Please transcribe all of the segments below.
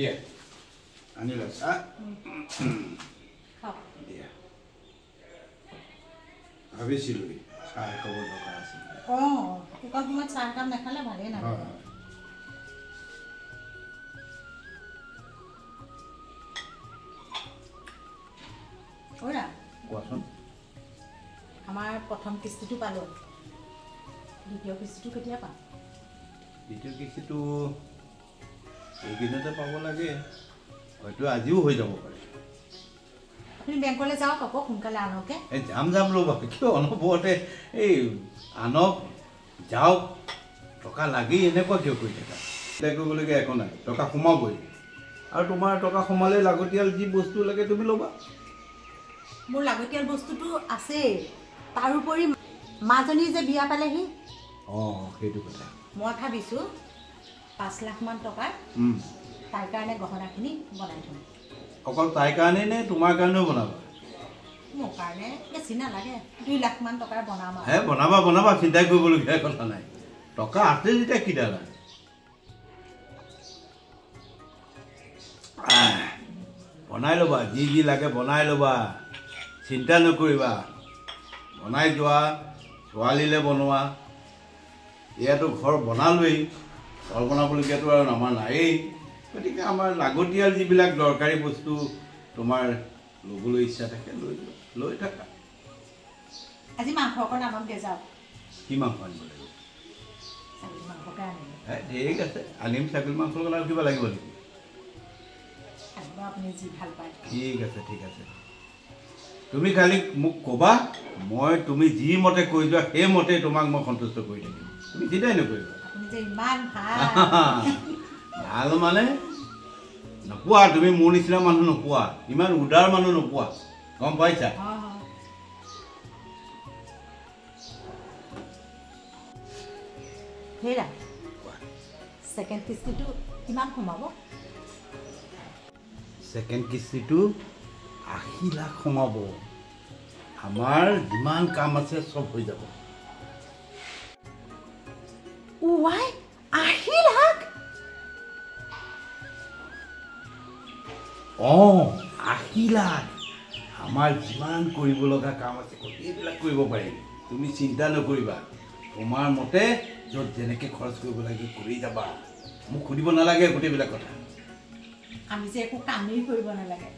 দিয়া আনিলা চাহ দিয়া ভাবিছিলোঁ চাহ খাব দৰকাৰ আছিল এইকণ সময়ত চাহ কাপ নাখালে ভালেই নালাগে কোৱাচোন আমাৰ প্ৰথম কিস্তিটো পালোঁ দ্বিতীয় কিস্তিটো কেতিয়া পাম দ্বিতীয় কিস্তিটো এইদিনতে পাব লাগে হয়তো আজিও হৈ যাব পাৰে আপুনি বেংকলৈ যাওক আকৌ সোনকালে আনকে এই যাম ৰ'বা কিয় অনবৰতে এই আনক যাওক টকা লাগি এনেকুৱা কিয় কৰি থাকা চিন্তা কৰিবলগীয়া একো নাই টকা সোমাবই আৰু তোমাৰ টকা সোমালে লাগতিয়াল যি বস্তু লাগে তুমি ল'বা মোৰ লাগতিয়াল বস্তুটো আছেই তাৰোপৰি মাজনী যে বিয়া পালেহি সেইটো কথা মই ভাবিছোঁ 5 লাখমান টকাৰ তাইৰ কাৰণে গহনাখিনি বনাই থ'ম অকল তাইৰ কাৰণে নে তোমাৰ কাৰণেও বনাবা মোৰ কাৰণে বেছি নালাগে 2 লাখমান টকাৰ বনাম হে বনাবা চিন্তা কৰিবলগীয়া কথা নাই টকা আছে যেতিয়া কি দালা বনাই ল'বা যি লাগে বনাই ল'বা চিন্তা নকৰিবা বনাই যোৱা ছোৱালীলৈ বনোৱা ইয়াতো ঘৰ বনালোৱেই ঘৰ বনাবলগীয়াতো আৰু আমাৰ নায়েই গতিকে আমাৰ লাগতিয়াল যিবিলাক দৰকাৰী বস্তু তোমাৰ ল'বলৈ ইচ্ছা থাকে লৈ থাকা আজি মাংস অকণ আনক যাওক কি মাংস আনিব লাগিব ছাগলী মাংসকে আনিব ঠিক আছে আনিম ছাগলী মাংস আৰু কিবা লাগিব নেকি আপুনি যি ভাল পায় ঠিক আছে তুমি খালি মোক ক'বা মই তুমি যি মতে কৈ যোৱা সেই মতে তোমাক মই সন্তুষ্ট কৰি থাকিম তুমি চিন্তাই নকৰিবা আপুনি যে ইমান ভাল মানে নোপোৱা তুমি মোৰ নিচিনা মানুহ নোপোৱা ইমান উদাৰ মানুহ নোপোৱা গম পাইছা হেৰা ছেকেণ্ড কিস্তিটো কিমান সোমাব ছেকেণ্ড কিস্তিটো 80 লাখ সোমাব আমাৰ যিমান কাম আছে চব হৈ যাব 80 লাখ 80 লাখ আমাৰ যিমান কৰিব লগা কাম আছে গোটেইবিলাক কৰিব পাৰিম তুমি চিন্তা নকৰিবা তোমাৰ মতে য'ত যেনেকৈ খৰচ কৰিব লাগে কৰি যাবা মোক সুধিব নালাগে গোটেইবিলাক কথা আমি যে একো কামেই কৰিব নালাগে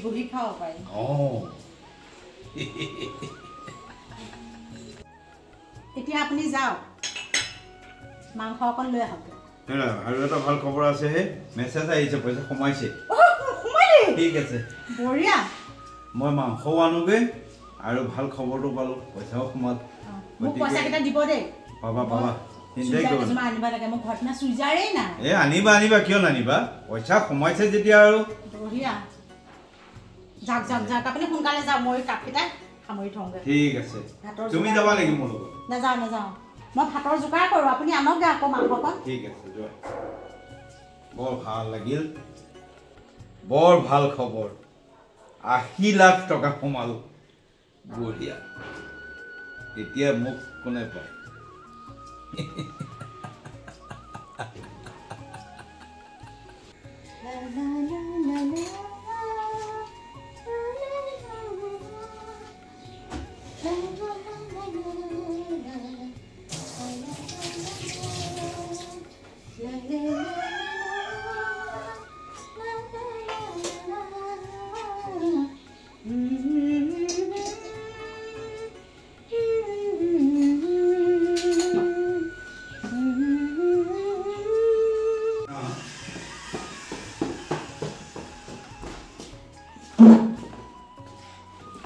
বহি খাব পাৰিম এতিয়া আপুনি যাওক মাংস অকণ লৈ আহক আৰু এটা ভাল খবৰ আছে হে মেছেজ আহিছে পইচা সোমাইছে ঠিক আছে বঢ়িয়া মই মাংসও আনোগে আৰু ভাল খবৰটো পালোঁ পইচাও সোমাল মোক পইচাকেইটা দিব দেই পাবা চিন্তাই কৰিব আনিব লাগে মোৰ ঘৰত না চুইজাৰেই নাই আনিবা কিয় নানিবা পইচা সোমাইছে যেতিয়া আৰু বঢ়িয়া যাক আপুনি সোনকালে যাওক মই কাপকেইটা সামৰি থওঁগৈ ঠিক আছে তুমি যাবা নেকি মোৰ লগত নাযাওঁ মই ভাতৰ যোগাৰ কৰোঁ আপুনি আনকগৈ আকৌ মাংসকণ ঠিক আছে যোৱা বৰ ভাল লাগিল বৰ ভাল খবৰ 80 লাখ টকা সোমালো বঢ়িয়া এতিয়া মোক কোনে পায়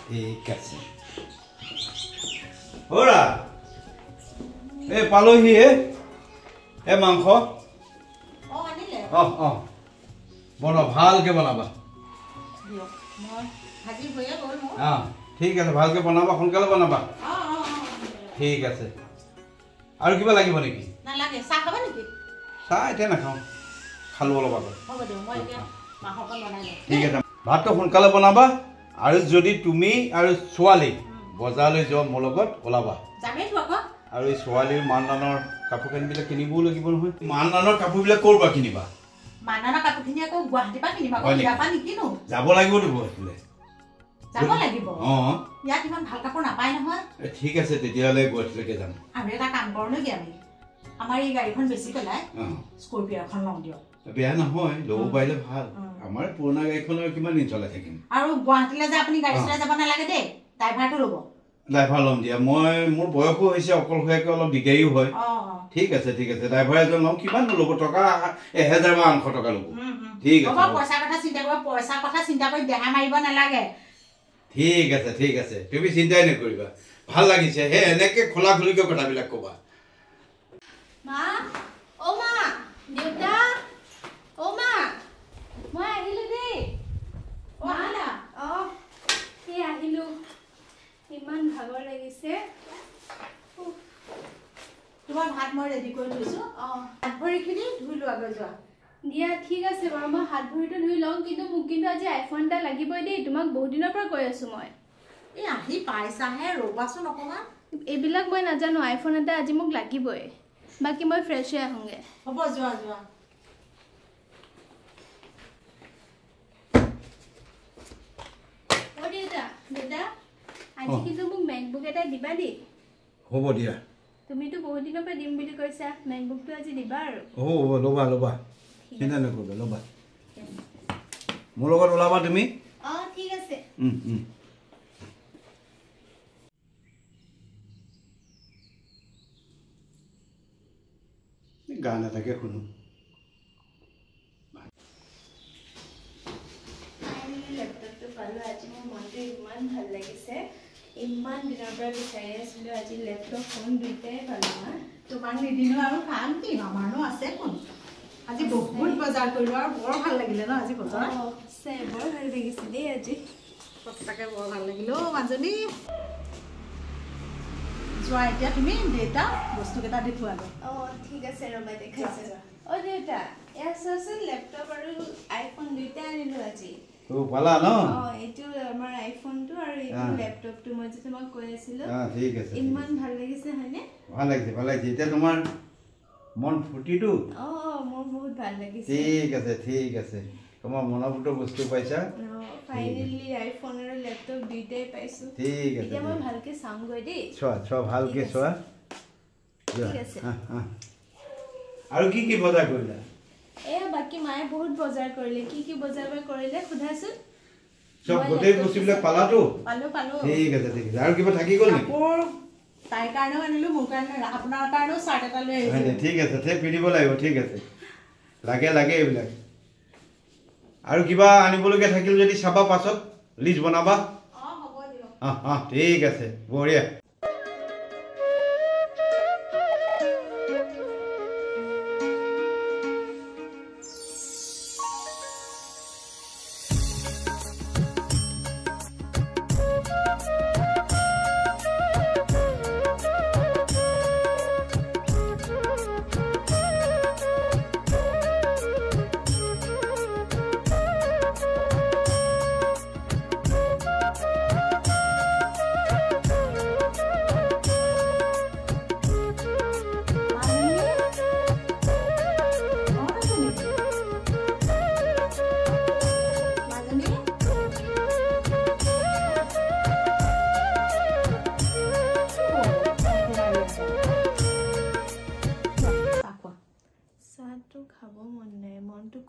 ঠিক আছে হৰা এই পালোহি হে মাংস বনাবা ভালকে বনাবা ঠিক আছে ভালকে বনাবা সোনকালে বনাবা ঠিক আছে আৰু কিবা লাগিব নেকি চাহ এতিয়া নাখাওঁ খালো অলপ আগত ঠিক আছে ভাতটো সোনকালে বনাবা আৰু যদি তুমি আৰু ছোৱালী বজাৰলৈ যোৱা মোৰ লগত ওলাবা আৰু এই ছোৱালীৰ মানদানৰ কাপোৰ কানিবিলাক কিনিবও লাগিব নহয় মানদানৰ কাপোৰবিলাক ক'ৰ পৰা কিনিবা মাননা কাপোৰখিনি আকৌ গুৱাহাটীৰ পৰা কিনিম আকৌ ইয়াৰ পৰা নিকিনো যাব লাগিবতো গুৱাহাটীলৈ যাব লাগিব অঁ ইয়াত ইমান ভাল কাপোৰ নাপায় নহয় ঠিক আছে তেতিয়াহ'লে গুৱাহাটীলৈকে যাম আৰু এটা কাম কৰোঁ নেকি আমি আমাৰ এই গাড়ীখন বেছি পেলাই স্কৰপিঅ' এখন লওঁ দিয়ক বেয়া নহয় ল'ব পাৰিলে ভাল আমাৰ পুৰণা গাড়ীখনৰ কিমান দিন চলাই থাকিম আৰু গুৱাহাটীলৈ যে আপুনি গাড়ী চলাই যাব নালাগে দেই ড্ৰাইভাৰটো ল'ব ড্ৰাইভাৰ ল'ম দিয়া মই মোৰ বয়সো হৈছে অকলশৰীয়াকৈ অলপ দিগদাৰীও হয় ঠিক আছে ড্ৰাইভাৰ এজন ল'ম কিমান ল'ব টকা 1000 বা 800 টকা ল'ব ঠিক আছে পইচাৰ কথা চিন্তা কৰি দেহা মাৰিব নালাগে ঠিক আছে তুমি চিন্তাই নকৰিবা ভাল লাগিছে হে এনেকে খোলা খুলিকৈ কথাবিলাক ক'বা মা ও মা দেউতা ও মা মই আহিলো দেই আহিলা এই আহিলো ইমান ভাগৰ লাগিছে তোমাৰ ভাত মই ৰেডি কৰি থৈছো হাত ভৰিখিনি ধুই লোৱাগৈ যোৱা দিয়া ঠিক আছে বাৰু মই হাত ভৰিটো ধুই লওঁ কিন্তু মোক কিন্তু আজি আইফোন এটা লাগিবই দেই তোমাক বহুত দিনৰ পৰা কৈ আছো মই এই আহি পাইছাহে ৰ'বাচোন অকণমান এইবিলাক মই নাজানো আইফোন এটা আজি মোক লাগিবই বাকী মই ফ্ৰেছ হৈ আহোঁগৈ হ'ব যোৱা দেউতা আজি কিন্তু মোক মেকবুক এটা দিবা দেই হ'ব দিয়া তুমিতো বহুত দিনৰ পৰা দিম বুলি কৈছা মেকবুকটো আজি দিবা আৰু হ'ব ল'বা চিন্তা নকৰিবা ল'বা মোৰ লগত ওলাবা তুমি ঠিক আছে গান এটাকে শুনো লেপটপটো পালো আজি মোৰ মনটো ইমান ভাল লাগিছে ইমান দিনৰ পৰা বিচাৰি আছিলো আজি লেপটপ ফোন দুইটাই পালো তোমাক নিদিনো আৰু কাম কি আমাৰনো আছে কোন আজি বহুত বজাৰ কৰিলো আৰু বৰ ভাল লাগিলে ন আজি বজাৰ বৰ ভাল লাগিছে দেই আজি সঁচাকে বৰ ভাল লাগিল মাজনী যোৱা এতিয়া তুমি দেউতা বস্তুকেইটা দি থোৱাগৈ ঠিক আছে ৰ'বা দেখাইছে দেউতা এয়া চোৱাচোন লেপটপ আৰু আইফোন দুইটাই আনিলো আজি পালা ন এইটো আমাৰ আইফোনটো আৰু এইটো লেপটপটো মই যে তোমাক কৈ আছিলো ঠিক আছে ইমান ভাল লাগিছে হয়নে ভাল লাগিছে এতিয়া তোমাৰ মন ফুটিটো মোৰ বহুত ভাল লাগিছে ঠিক আছে তোমাৰ মনপুত বস্তু পাইছা ফাইনেলি আইফোন আৰু লেপটপ দুইটাই পাইছো ঠিক আছে এতিয়া মই ভালকে চামগৈ দেই চোৱা ভালকে চোৱা ঠিক আছে আৰু কি বজাৰ কৰিলা বাকী মায়ে বহুত বজাৰ কৰিলে কি বজাৰ কৰিলে সোধাচোন সব গোটেই বস্তুবিলাক পালাতো পালো ঠিক আছে আৰু কিবা থাকি গ'ল নেকি তাইৰ কাৰণেও আনিলো মোৰ কাৰণে আপোনাৰ কাৰণেও চাৰ্ট এটা লৈ আহিছো ঠিক আছে পিন্ধিব লাগিব ঠিক আছে লাগে এইবিলাক আৰু কিবা আনিবলগীয়া থাকিল যদি চাবা পাছত লিষ্ট বনাবা হ'ব দিয়ক ঠিক আছে বঢ়িয়া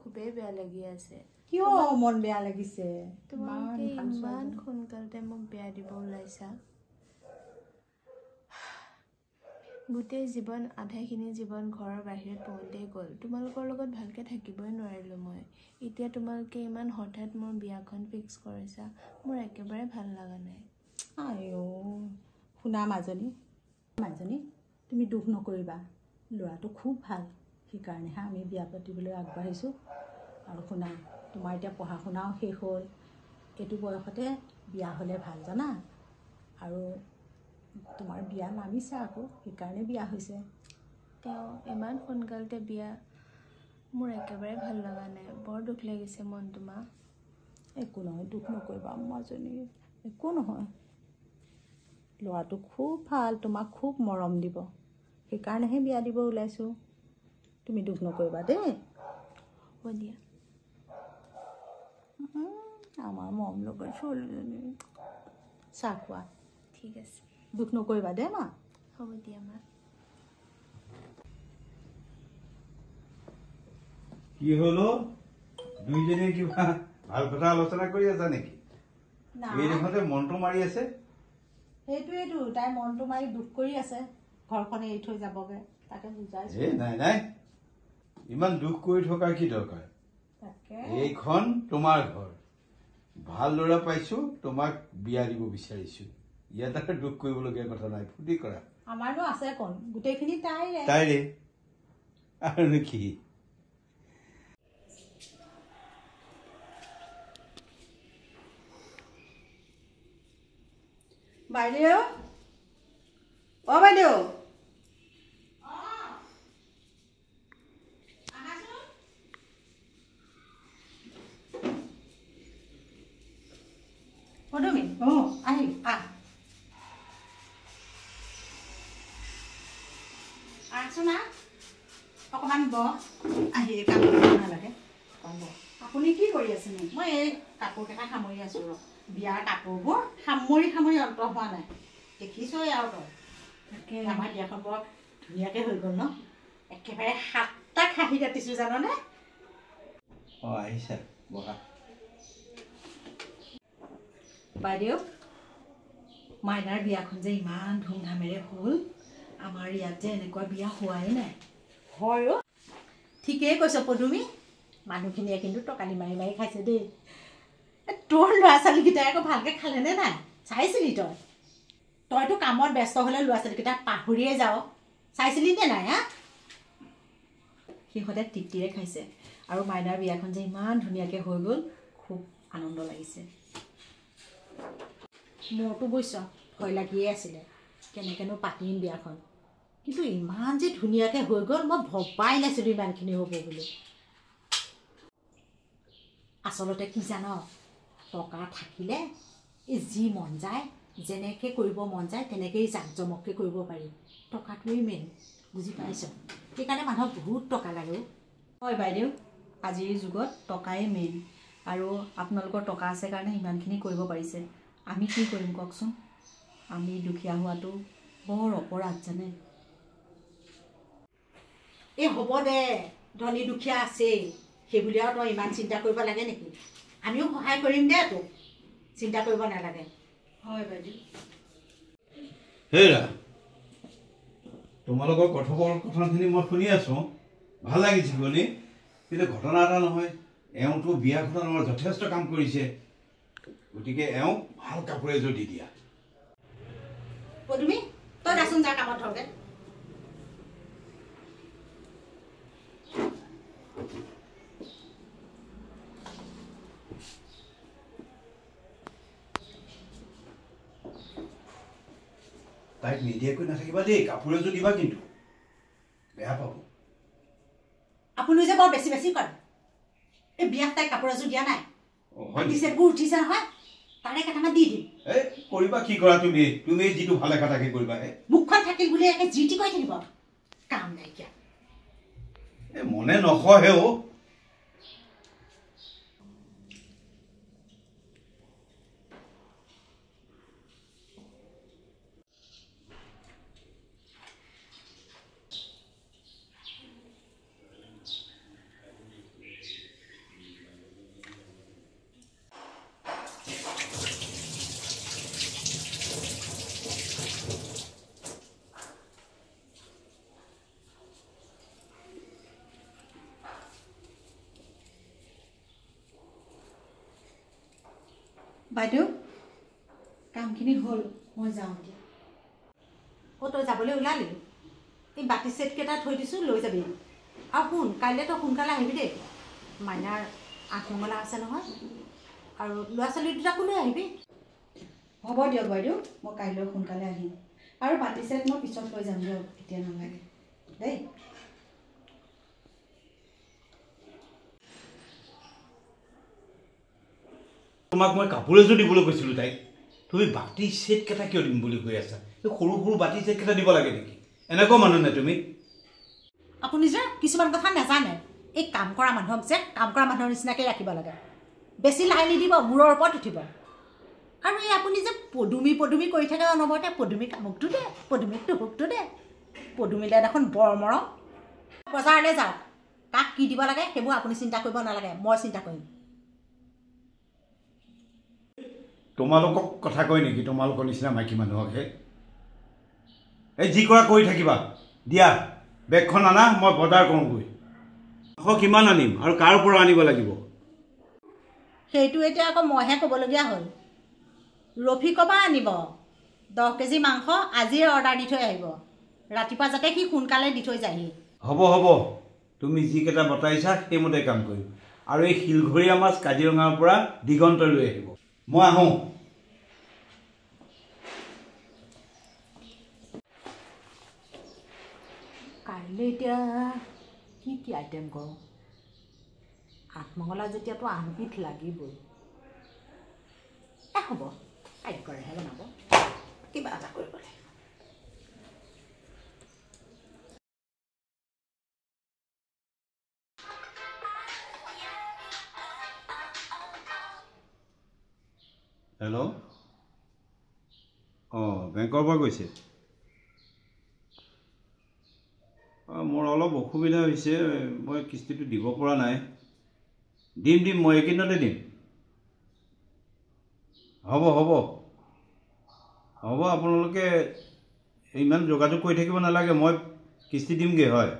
খুবেই বেয়া লাগি আছে কিয় মন বেয়া লাগিছে তোমালোকে ইমান সোনকালতে মোক বেয়া দিব ওলাইছা গোটেই জীৱন আধাখিনি জীৱন ঘৰৰ বাহিৰত পহোঁতেই গ'ল তোমালোকৰ লগত ভালকৈ থাকিবই নোৱাৰিলোঁ মই এতিয়া তোমালোকে ইমান হঠাৎ মোৰ বিয়াখন ফিক্স কৰিছা মোৰ একেবাৰে ভাল লগা নাই শুনা মাজনী তুমি দুখ নকৰিবা ল'ৰাটো খুব ভাল সেইকাৰণেহে আমি বিয়া পাতিবলৈ আগবাঢ়িছোঁ আৰু শুনা তোমাৰ এতিয়া পঢ়া শুনাও শেষ হ'ল এইটো বয়সতে বিয়া হ'লে ভাল জানা আৰু তোমাৰ বিয়া নামিছে আকৌ সেইকাৰণে বিয়া হৈছে তেওঁ ইমান সোনকালতে বিয়া মোৰ একেবাৰে ভাল লগা নাই বৰ দুখ লাগিছে মনটো মা একো নহয় দুখ নকৰিবা মাজনী একো নহয় ল'ৰাটো খুব ভাল তোমাক খুব মৰম দিব সেইকাৰণেহে বিয়া দিব ওলাইছোঁ তুমি দুখ নকৰিবা দেই হ'ব দিয়া আমাৰ মৰম লগা ছোৱালীজনী চাহ খোৱা ঠিক আছে দুখ নকৰিবা দেই মা হ'ব দিয়া মা কি হলো দুইজনে কিবা ভাল কথা আলোচনা কৰি আছা নেকি এই দেখোতে মনটো মাৰি আছে সেইটোৱেইটো তাই মনটো মাৰি দুখ কৰি আছে ঘৰখন এৰি থৈ যাবগে তাকে বুজাইছো নাই নাই ইমান দুখ কৰি থকাৰ কি দৰকাৰ এইখন তোমাৰ ঘৰ ভাল ল'ৰা পাইছো তোমাক বিয়া দিব বিচাৰিছো ইয়াত আৰু দুখ কৰিবলগীয়া কথা নাই ফুটি কৰা আমাৰনো আছে কোন গোটেইখিনি তাইৰে আৰু কি বাইদেউ অ বাইদেউ পদুমী আহি আহচোন অকণমান ব আহি কাম কৰিব নালাগে আপুনি কি কৰি আছে নো মই এই কাপোৰকেইটা সামৰি আছো ৰ বিয়াৰ কাপোৰবোৰ সামৰি অন্ত হোৱা নাই দেখিছই আৰু তই আমাৰ বিয়াখন বৰ ধুনীয়াকৈ হৈ গ'ল ন একেবাৰে 7টা খাহী কাটিছো জাননে আহিছা বহা বাইদেউ মাইনাৰ বিয়াখন যে ইমান ধুমধামেৰে হ'ল আমাৰ ইয়াত যে এনেকুৱা বিয়া হোৱাই নাই হয় ঠিকেই কৈছ পদুমী মানুহখিনিয়ে কিন্তু টকালি মাৰি মাৰি খাইছে দেই তোৰ ল'ৰা ছোৱালীকেইটাই আকৌ ভালকৈ খালেনে নাই চাইছিলি তইতো কামত ব্যস্ত হ'লে ল'ৰা ছোৱালীকেইটা পাহৰিয়ে যাওঁ চাইছিলি নে নাই হা সিহঁতে তৃপ্তিৰে খাইছে আৰু মাইনাৰ বিয়াখন যে ইমান ধুনীয়াকৈ হৈ গ'ল খুব আনন্দ লাগিছে মোৰতো বুজিছ ভয় লাগিয়ে আছিলে কেনেকৈনো পাতিম বিয়াখন কিন্তু ইমান যে ধুনীয়াকৈ হৈ গ'ল মই ভবাই নাছিলোঁ ইমানখিনি হ'ব বুলি আচলতে কি জান টকা থাকিলে এই যি মন যায় যেনেকৈ কৰিব মন যায় তেনেকৈয়ে জাক জমককৈ কৰিব পাৰি টকাটোৱেই মেইন বুজি পাইছ সেইকাৰণে মানুহক বহুত টকা লাগে হয় বাইদেউ আজিৰ যুগত টকাই মেইন আৰু আপোনালোকৰ টকা আছে কাৰণে ইমানখিনি কৰিব পাৰিছে আমি কি কৰিম কওকচোন আমি দুখীয়া হোৱাটো বৰ অপৰাধ জানে এই হ'ব দে ধনী দুখীয়া আছেই সেইবুলি আৰু তই ইমান চিন্তা কৰিব লাগে নেকি আমিও সহায় কৰিম দে তোক চিন্তা কৰিব নালাগে হয় বাইদেউ হেৰা তোমালোকৰ কথোপকথনখিনি মই শুনি আছো ভাল লাগিছে বুলি কিন্তু ঘটনা এটা নহয় এওঁতো বিয়াখনত আমাৰ যথেষ্ট কাম কৰিছে গতিকে এওঁ ভাল কাপোৰ এযোৰ দি দিয়া পদুমী তই যাচোন যা কামত ধৰকে তাইক নিদিয়াকৈ নাথাকিবা দেই কাপোৰ এযোৰ দিবা কিন্তু বেয়া পাব আপুনি যে বৰ বেছি বেছি কৰে এই বিয়াত তাইক কাপোৰ এযোৰ দিয়া নাই টিচাৰ্টবোৰ উঠিছে নহয় তাৰে কেইটামান দি দিম এই কৰিবা কি কৰা তুমি যিটো ভালে কথাকে কৰিবা মুখখন থাকিল বুলি একে যি টি কৈ থাকিব কাম নাইকিয়া এই মনে নকহেও বাইদেউ কামখিনি হ'ল মই যাওঁ এতিয়া তই যাবলৈ ওলালি এই বাতি ছেটকেইটা থৈ দিছোঁ লৈ যাবি আৰু শুন কাইলৈ তই সোনকালে আহিবি দেই মাইনাৰ আঠমঙলা আছে নহয় আৰু ল'ৰা ছোৱালী দুটাকো লৈ আহিবি হ'ব দিয়ক বাইদেউ মই কাইলৈ সোনকালে আহিম আৰু বাতি ছেট মই পিছত লৈ যাম দিয়ক এতিয়া নালাগে দেই তোমাক মই কাপোৰ এযোৰ দিবলৈ কৈছিলোঁ তাইক তুমি বাতি ছেটকেইটা কিয় দিম বুলি কৈ আছা এই সৰু সৰু বাতি ছেটকেইটা দিব লাগে নেকি এনেকুৱা মানুহ নে তুমি আপুনি যে কিছুমান কথা নাজানে এই কাম কৰা মানুহক যে কাম কৰা মানুহৰ নিচিনাকৈ ৰাখিব লাগে বেছি লাই নিদিব মূৰৰ ওপৰত উঠিব আৰু এই আপুনি যে পদুমি কৰি থাকে অনবৰতে পদুমি কামুকটো দে পদুমিক টুকুকটো দে পদুমিলে দেখোন বৰ মৰম বজাৰলৈ যাওক কাক কি দিব লাগে সেইবোৰ আপুনি চিন্তা কৰিব নালাগে মই চিন্তা কৰিম তোমালোকক কথা কয় নেকি তোমালোকৰ নিচিনা মাইকী মানুহকহে এই যি কৰা কৰি থাকিবা দিয়া বেগখন আনা মই বজাৰ কৰোঁগৈ কিমান আনিম আৰু কাৰ পৰা আনিব লাগিব সেইটো এতিয়া আকৌ মইহে ক'বলগীয়া হ'ল ৰফিকৰ পৰা আনিব 10 কেজি মাংস আজিয়ে অৰ্ডাৰ দি থৈ আহিব ৰাতিপুৱা যাতে সি সোনকালে দি থৈ যায়হি হ'ব তুমি যিকেইটা বতাইছা সেইমতে কাম কৰিম আৰু এই শিলঘৰীয়া মাছ কাজিৰঙাৰ পৰা দিগন্ত লৈ আহিব মই আহোঁ কাইলৈ এতিয়া কি আইটেম কৰোঁ আঠমঙলা যেতিয়াতো আনবিধ লাগিবই হ'ব কাইলৈ কৰেহে বনাব কিবা এটা কৰিব লাগিব হেল্ল' বেংকৰ পৰা কৈছে মোৰ অলপ অসুবিধা হৈছে মই কিস্তিটো দিব পৰা নাই দিম মই এইকেইদিনতে দিম হ'ব আপোনালোকে ইমান যোগাযোগ কৰি থাকিব নালাগে মই কিস্তি দিমগৈ হয়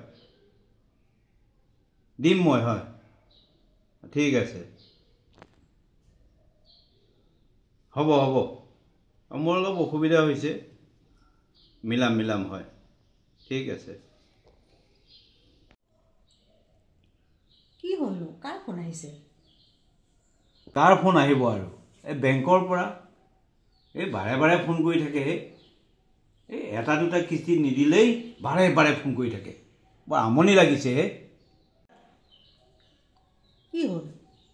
দিম মই হয় ঠিক আছে হ'ব মোৰ অলপ অসুবিধা হৈছে মিলাম হয় ঠিক আছে কি হ'লনো কাৰ ফোন আহিছে কাৰ ফোন আহিব আৰু এই বেংকৰ পৰা এই বাৰে ফোন কৰি থাকে এই এটা দুটা কিস্তি নিদিলেই বাৰে ফোন কৰি থাকে বৰ আমনি লাগিছে কি হ'ল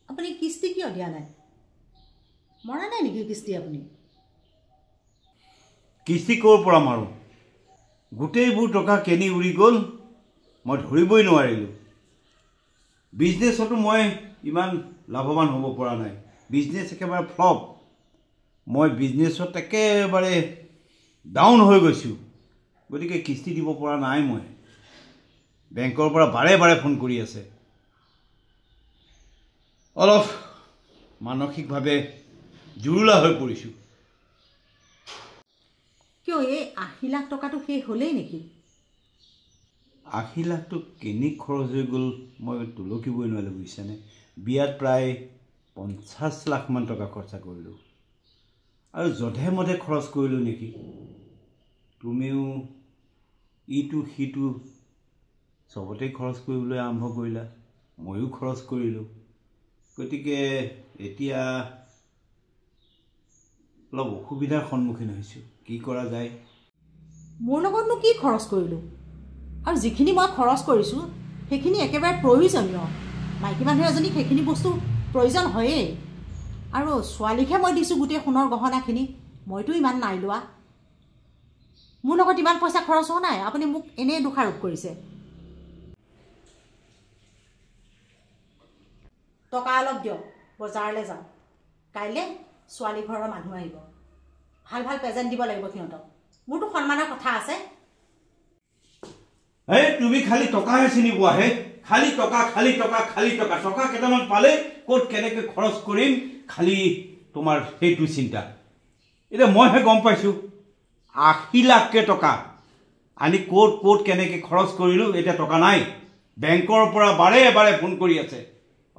আপুনি কিস্তি কিয় দিয়া নাই মৰা নাই নেকি কিস্তি আপুনি কিস্তি ক'ৰ পৰা মাৰোঁ গোটেইবোৰ টকা কেনি উৰি গ'ল মই ধৰিবই নোৱাৰিলোঁ বিজনেছতো মই ইমান লাভৱান হ'ব পৰা নাই বিজনেছ একেবাৰে ফ্লপ মই বিজনেছত একেবাৰে ডাউন হৈ গৈছোঁ গতিকে কিস্তি দিব পৰা নাই মই বেংকৰ পৰা বাৰে ফোন কৰি আছে অলপ মানসিকভাৱে জুৰুলা হৈ পৰিছোঁ কিয় এই 80 লাখ টকাটো শেষ হ'লেই নেকি 80 লাখটো কেনি খৰচ হৈ গ'ল মই তুলকিবই নোৱাৰিলোঁ বুজিছানে বিয়াত প্ৰায় 50 লাখমান টকা খৰচা কৰিলোঁ আৰু যধে মধে খৰচ কৰিলোঁ নেকি তুমিও ইটো সিটো চবতে খৰচ কৰিবলৈ আৰম্ভ কৰিলা ময়ো খৰচ কৰিলোঁ গতিকে এতিয়া অলপ অসুবিধাৰ সন্মুখীন হৈছোঁ কি কৰা যায় মোৰ লগতনো কি খৰচ কৰিলোঁ আৰু যিখিনি মই খৰচ কৰিছোঁ সেইখিনি একেবাৰে প্ৰয়োজনীয় মাইকী মানুহ এজনীক সেইখিনি বস্তু প্ৰয়োজন হয়েই আৰু ছোৱালীকহে মই দিছোঁ গোটেই সোণৰ গহনাখিনি মইতো ইমান নাই লোৱা মোৰ লগত ইমান পইচা খৰচ হোৱা নাই আপুনি মোক এনেই দোষাৰোপ কৰিছে টকা অলপ দিয়ক বজাৰলৈ যাওঁ কাইলৈ ছোৱালী ঘৰৰ মানুহ আহিব ভাল প্ৰেজেণ্ট দিব লাগিব সিহঁতক মোৰতো সন্মানৰ কথা আছে তুমি খালি টকাহে চিনি পোৱা খালি টকা টকা কেইটামান পালে ক'ত কেনেকৈ খৰচ কৰিম খালি তোমাৰ সেইটো চিন্তা এতিয়া মইহে গম পাইছোঁ 80 লাখকৈ টকা আনি ক'ত কেনেকৈ খৰচ কৰিলোঁ এতিয়া টকা নাই বেংকৰ পৰা বাৰে ফোন কৰি আছে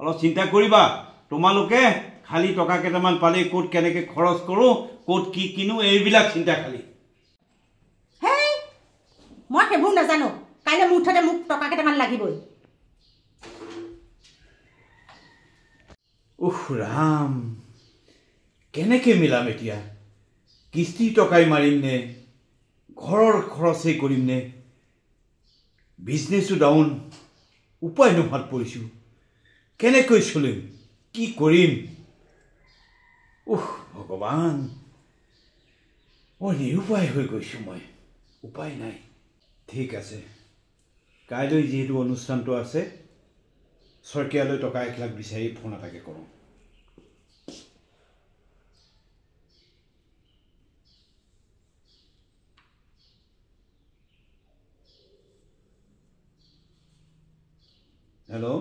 অলপ চিন্তা কৰিবা তোমালোকে খালি টকা কেইটামান পালে ক'ত কেনেকৈ খৰচ কৰোঁ ক'ত কি কিনো এইবিলাক চিন্তা খালি হেই মই সেইবোৰ নাজানো কাইলৈ মুঠতে মোক টকা কেইটামান লাগিবই ৰাম কেনেকৈ মিলাম এতিয়া কিস্তি টকাই মাৰিম নে ঘৰৰ খৰচেই কৰিম নে বিজনেছো ডাউন উপায় নোহোৱাত পৰিছোঁ কেনেকৈ চলিম কি কৰিম ভগৱান নিৰুপায় হৈ গৈছোঁ মই উপায় নাই ঠিক আছে কাইলৈ যিহেতু অনুষ্ঠানটো আছে শইকীয়ালৈ টকা 1 লাখ বিচাৰি ফোন এটাকে কৰোঁ। হেল্ল'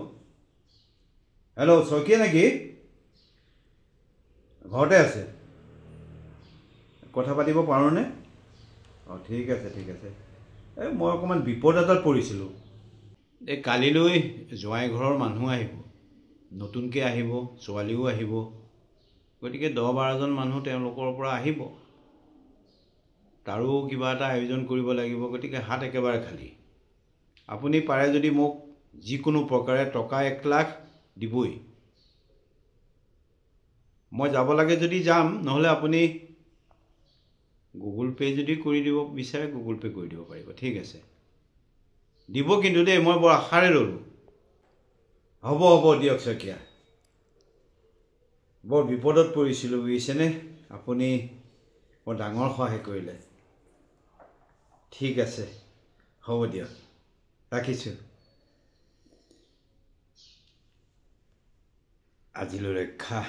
হেল্ল' শইকীয়া নেকি? ঘৰতে আছে? কথা পাতিব পাৰোঁনে? অঁ ঠিক আছে ঠিক আছে। এই মই অকণমান বিপদ এটাত পৰিছিলোঁ। এই কালিলৈ জোৱাই ঘৰৰ মানুহ আহিব, নতুনকৈ আহিব, ছোৱালীও আহিব, গতিকে 10-12জন মানুহ তেওঁলোকৰ পৰা আহিব। তাৰো কিবা এটা আয়োজন কৰিব লাগিব, গতিকে হাত একেবাৰে খালী। আপুনি পাৰে যদি মোক যিকোনো প্ৰকাৰে টকা 1 লাখ দিবই। মই যাব লাগে যদি যাম, নহ'লে আপুনি গুগল পে' যদি কৰি দিব বিচাৰে গুগল পে' কৰি দিব পাৰিব। ঠিক আছে, দিব কিন্তু দেই, মই বৰ আশাৰে ৰ'লোঁ। হ'ব হ'ব দিয়ক শইকীয়া, বৰ বিপদত পৰিছিলোঁ বুজিছেনে? আপুনি বৰ ডাঙৰ সহায় কৰিলে। ঠিক আছে, হ'ব দিয়ক, ৰাখিছোঁ। আজিলৈ ৰক্ষা।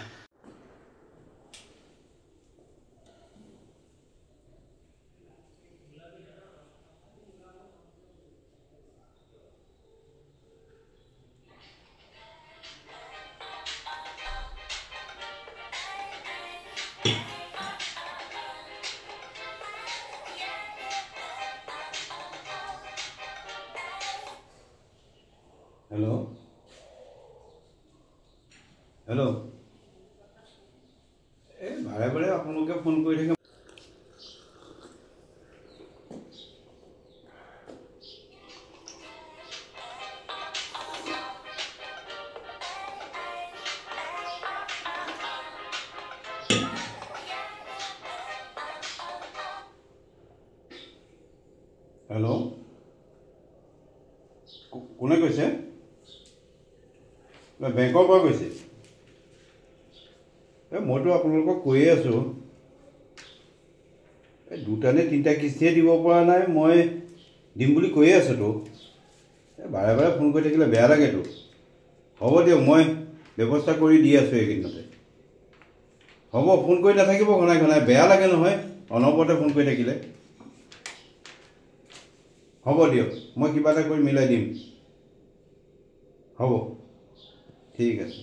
হেল্ল' হেল্ল', এই বাৰে বাৰে আপোনালোকে ফোন কৰি থাকে। হেল্ল', কোনে কৈছে? বেংকৰ পৰা কৈছে? মইতো আপোনালোকক কৈয়ে আছোঁ, এই 2টা নে 3টা কিস্তিহে দিব পৰা নাই। মই দিম বুলি কৈয়ে আছোঁতো। বাৰে বাৰে ফোন কৰি থাকিলে বেয়া লাগেতো। হ'ব দিয়ক, মই ব্যৱস্থা কৰি দি আছোঁ এইকেইদিনতে। হ'ব, ফোন কৰি নাথাকিব ঘনাই ঘনাই, বেয়া লাগে নহয় অনবৰতে ফোন কৰি থাকিলে। হ'ব দিয়ক, মই কিবা এটা কৰি মিলাই দিম। হ'ব, ঠিক আছে।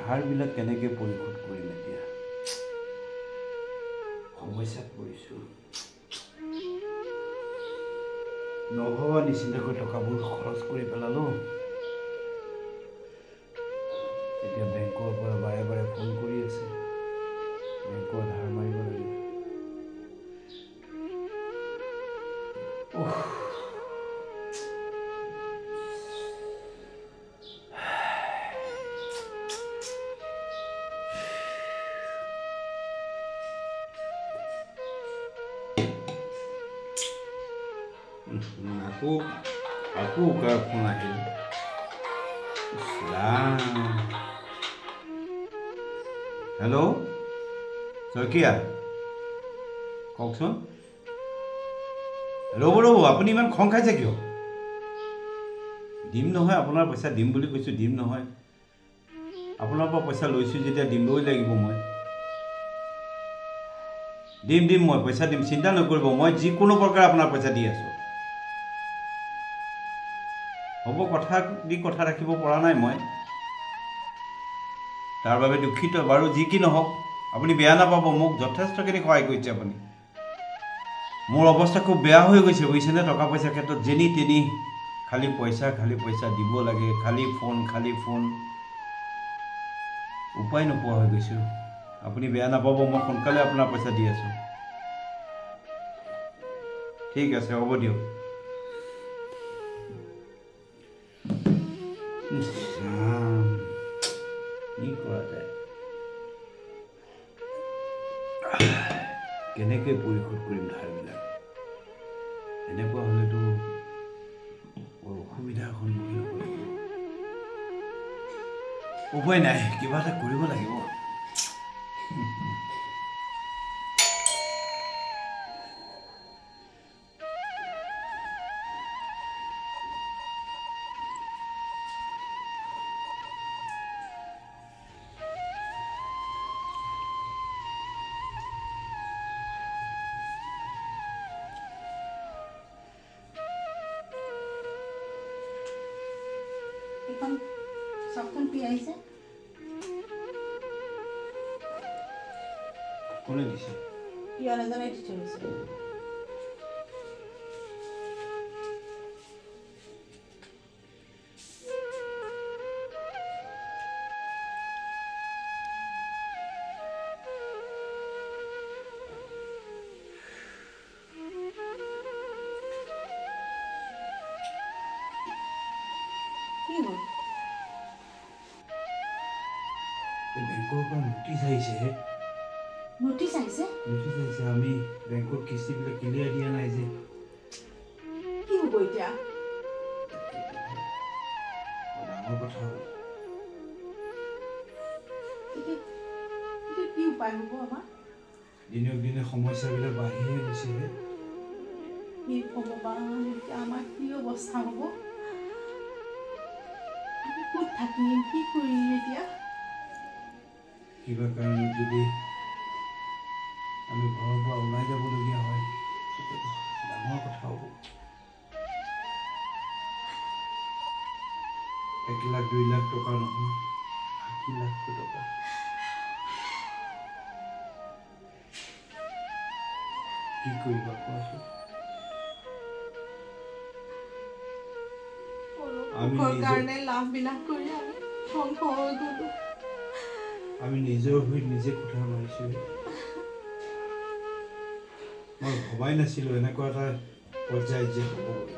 ধাৰবিলাক কেনেকৈ পৰিশোধ কৰিম এতিয়া? সমস্যাত পৰিছোঁ। নভবা নিচিন্তাকৈ টকাবোৰ খৰচ কৰি পেলালোঁ। এতিয়া বেংকৰ পৰা বাৰে বাৰে ফোন কৰি আছে, বেংকৰ ধাৰ মাৰিব লাগে। আকৌ কাৰ ফোন আহিল? হেল্ল', শইকীয়া কওকচোন। ৰ'ব, আপুনি ইমান খং খাইছে কিয়? দিম নহয়, আপোনাৰ পইচা দিম বুলি কৈছোঁ, দিম নহয়। আপোনাৰ পৰা পইচা লৈছোঁ যেতিয়া দিবই লাগিব। মই দিম, মই পইচা দিম, চিন্তা নকৰিব। মই যিকোনো প্ৰকাৰে আপোনাৰ পইচা দি আছোঁ। হ'ব, কথা ৰাখিব পৰা নাই মই, তাৰ বাবে দুখিত। বাৰু যি কি নহওক, আপুনি বেয়া নাপাব, মোক যথেষ্টখিনি সহায় কৰিছে আপুনি। মোৰ অৱস্থা খুব বেয়া হৈ গৈছে বুজিছেনে? টকা পইচাৰ ক্ষেত্ৰত যেনি তেনি খালী পইচা দিব লাগে, খালী ফোন, উপায় নোপোৱা হৈ গৈছোঁ। আপুনি বেয়া নাপাব, মই সোনকালে আপোনাৰ পইচা দি আছোঁ। ঠিক আছে, হ'ব দিয়ক। কি কৰা যায়? কেনেকৈ পৰিশোধ কৰিম ধাৰবিলাক? এনেকুৱা হ'লেতো অসুবিধাৰ সন্মুখীন হ'ব লাগিব উপায় নাই কিবা এটা কৰিব লাগিব এখন চকখন পিয়াইছে কোনে দিছে পিয়াল এজনে দি থৈ গৈছে কি হ'ল বেংকৰ পৰা নোটিছ আহিছে নটিচ আহিছে আমি বেংকৰ কিস্তিবিলাক ক্লিয়াৰ দিয়া নাই যে কি হ'ব এতিয়া ডাঙৰ কথা হ'ব কি উপায় হ'ব আমাৰ দিনক দিনে সমস্যাবিলাক বাঢ়িয়ে গৈছে কি ভগৱান এতিয়া আমাৰ কি অৱস্থা হ'ব আমি ক'ত থাকিম কি কৰিম এতিয়া কিবা কাৰণত যদি আমি ঘৰৰ পৰা ওলাই যাবলগীয়া হয় তেতিয়াতো ডাঙৰ কথা হ'ব 1 লাখ 2 লাখ টকা নহয় 80 লাখ টকা কি কৰিবা কোৱাচোন কাৰণে লাভবিলাক কৰি আমি ধ্বংস হৈ গ'লো আমি নিজৰ ভৰিত নিজে কোঠা মাৰিছোঁ মই ভবাই নাছিলোঁ এনেকুৱা এটা পৰ্যায় যে হ'ব বুলি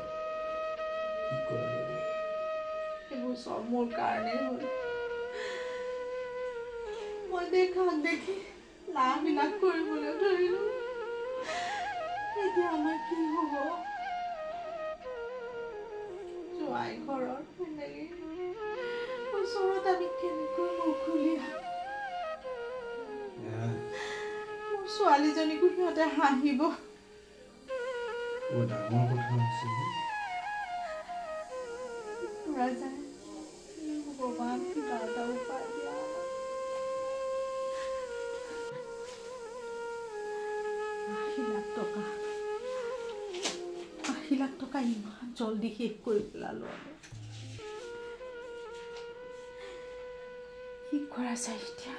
কি কৰা যাব এইবোৰ চব মোৰ কাৰণে হ'ল মই দেখাক দেখি লাভবিলাক কৰিবলৈ ধৰিলোঁ এতিয়া আমাৰ কি হ'ব জোৱাই ঘৰত এনেকৈ ওচৰত আমি কেনেকৈ মুখ খুলি মোৰ ছোৱালীজনীকো সিহঁতে হাঁহিব বৰ ডাঙৰ কথা আছে পৰা যায় ভগৱান কিবা এটা উপায় দিয়া 80 লাখ টকা 80 লাখ টকা ইমান জলদি শেষ কৰি পেলালো আমি কি কৰা যায় এতিয়া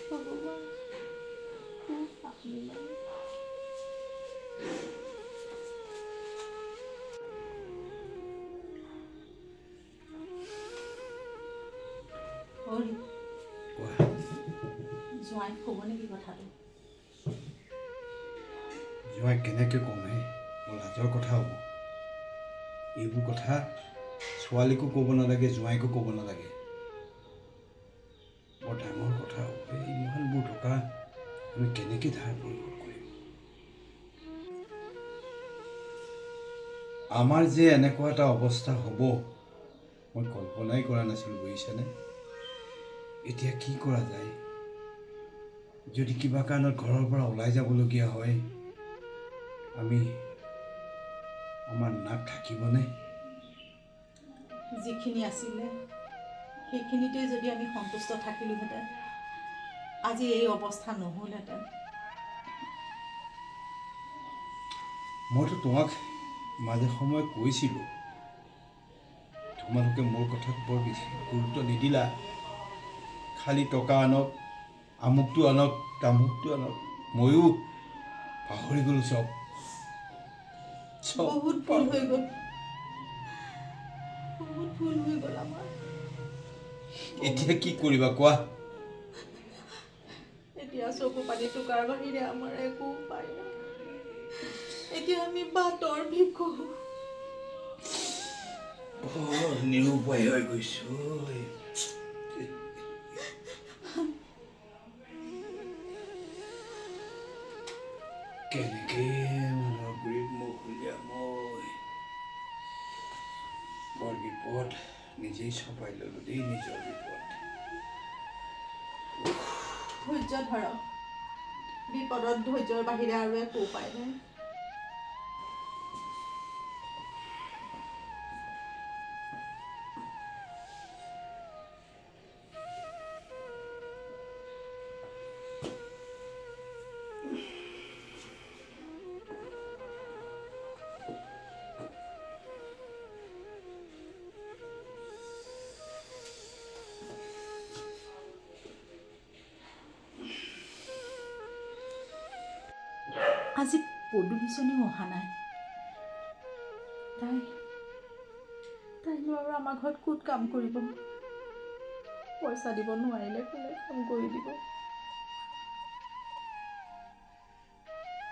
ভগৱান খুব আপুনি লাগে জোৱাইক ক'ব নেকি কথাটো জোৱাই কেনেকৈ কমে মোৰ লাজৰ কথা হ'ব এইবোৰ কথা ছোৱালীকো ক'ব নালাগে জোৱাইকো ক'ব নালাগে বৰ ডাঙৰ কথা হ'ব ইমানবোৰ টকা আমি কেনেকৈ ধাৰ পৰিশোধ কৰিম আমাৰ যে এনেকুৱা এটা অৱস্থা হ'ব মই কল্পনাই কৰা নাছিলোঁ বুজিছেনে এতিয়া কি কৰা যায় যদি কিবা কাৰণত ঘৰৰ পৰা ওলাই যাবলগীয়া হয় আমি আমাৰ নাক থাকিবনে যিখিনি আছিলে সেইখিনিতে যদি আমি সন্তুষ্ট থাকিলোহেঁতেন আজি এই অৱস্থা নহ'লহেঁতেন মইতো তোমাক মাজে সময়ে কৈছিলোঁ তোমালোকে মোৰ কথাত বৰ বেছি গুৰুত্ব নিদিলা খালি টকা আনক আমুকটো আনক তামুকটো আনক ময়ো পাহৰি গ'লো চব বহুত ভুল হৈ গ'ল আমাৰ এতিয়া কি কৰিবা কোৱা এতিয়া চকু পানী টকাৰ বাহিৰে আমাৰ একো উপায় নাই এতিয়া আমি বাটৰ ভিক্ষু বৰ নিৰুপায় হৈ গৈছো বিপদ নিজেই চপাই ল'লো দেই নিজৰ বিপদ ধৈৰ্য ধৰক বিপদত ধৈৰ্যৰ বাহিৰে আৰু একো উপায় নাই আজি পদুবিচনীও অহা নাই তাইনো আৰু আমাৰ ঘৰত ক'ত কাম কৰিব পইচা দিব নোৱাৰিলে কোনে কাম কৰি দিব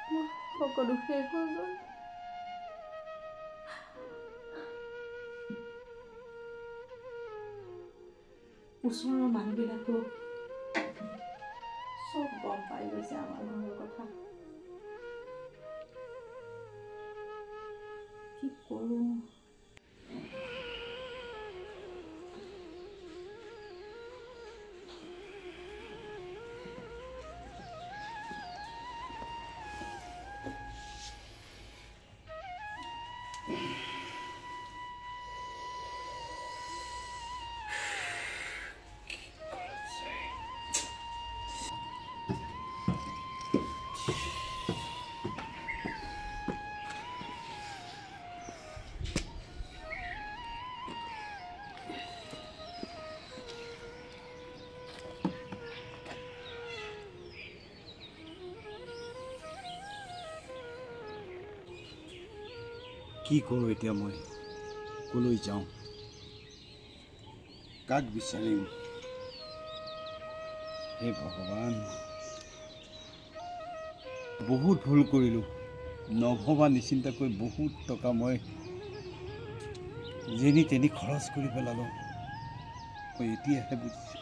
মোৰ সকলো শেষ হৈ গ'ল ওচৰৰ মানুহবিলাকো চব গম পাই গৈছে আমাৰ ঘৰৰ কথা কি কৰোঁ কি কৰোঁ এতিয়া মই কলৈ যাওঁ কাক বিচাৰিম হে ভগৱান বহুত ভুল কৰিলোঁ নভবা নিচিন্তাকৈ বহুত টকা মই যেনি তেনি খৰচ কৰি পেলালোঁ মই এতিয়াহে বুজিছোঁ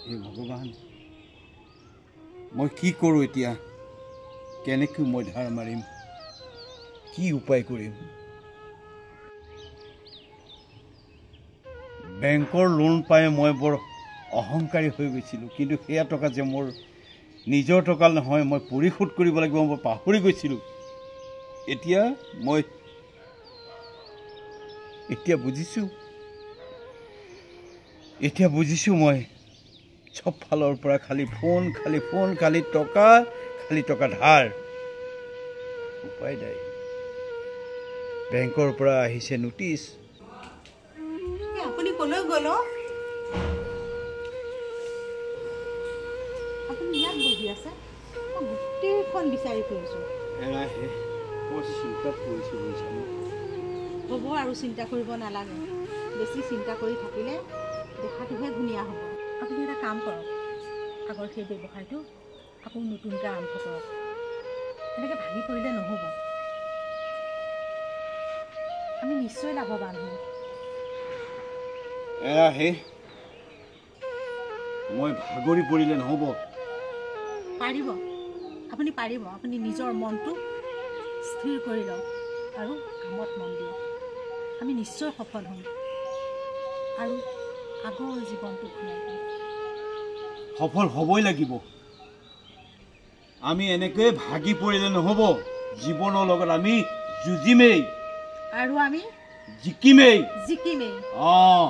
হে ভগৱান মই কি কৰোঁ এতিয়া কেনেকৈ মই ধাৰ মাৰিম কি উপায় কৰিম বেংকৰ লোন পাই মই বৰ অহংকাৰী হৈ গৈছিলোঁ কিন্তু সেয়া টকা যে মোৰ নিজৰ টকা নহয় মই পৰিশোধ কৰিব লাগিব মই পাহৰি গৈছিলোঁ এতিয়া বুজিছোঁ মই চব ফালৰ পৰা খালি ফোন খালি টকা ধাৰ উপায় নাই বেংকৰ পৰা আহিছে নোটিছ আপুনি কলৈ গ'ল আপুনি ইয়াত বহি আছে মই গোটেইখন বিচাৰি ফুৰিছোঁ হ'ব আৰু চিন্তা কৰিব নালাগে বেছি চিন্তা কৰি থাকিলে দেখাটোহে ধুনীয়া হ'ব আপুনি এটা কাম কৰক আগৰ সেই ব্যৱসায়টো আকৌ নতুনকৈ আৰম্ভ কৰক এনেকৈ ভাগি পৰিলে নহ'ব আমি নিশ্চয় লাভৱান হ'ম মই ভাগৰি পৰিলে নহ'ব পাৰিব আপুনি নিজৰ মনটো স্থিৰ কৰি লওক আৰু কামত মন দিয়ক আমি নিশ্চয় সফল হ'ম আৰু আগৰ জীৱনটো ঘূৰাই পাম সফল হ'বই লাগিব আমি এনেকৈ ভাগি পৰিলে নহ'ব জীৱনৰ লগত আমি যুঁজিমেই আৰু আমি জিকিমেই জিকিমেই অঁ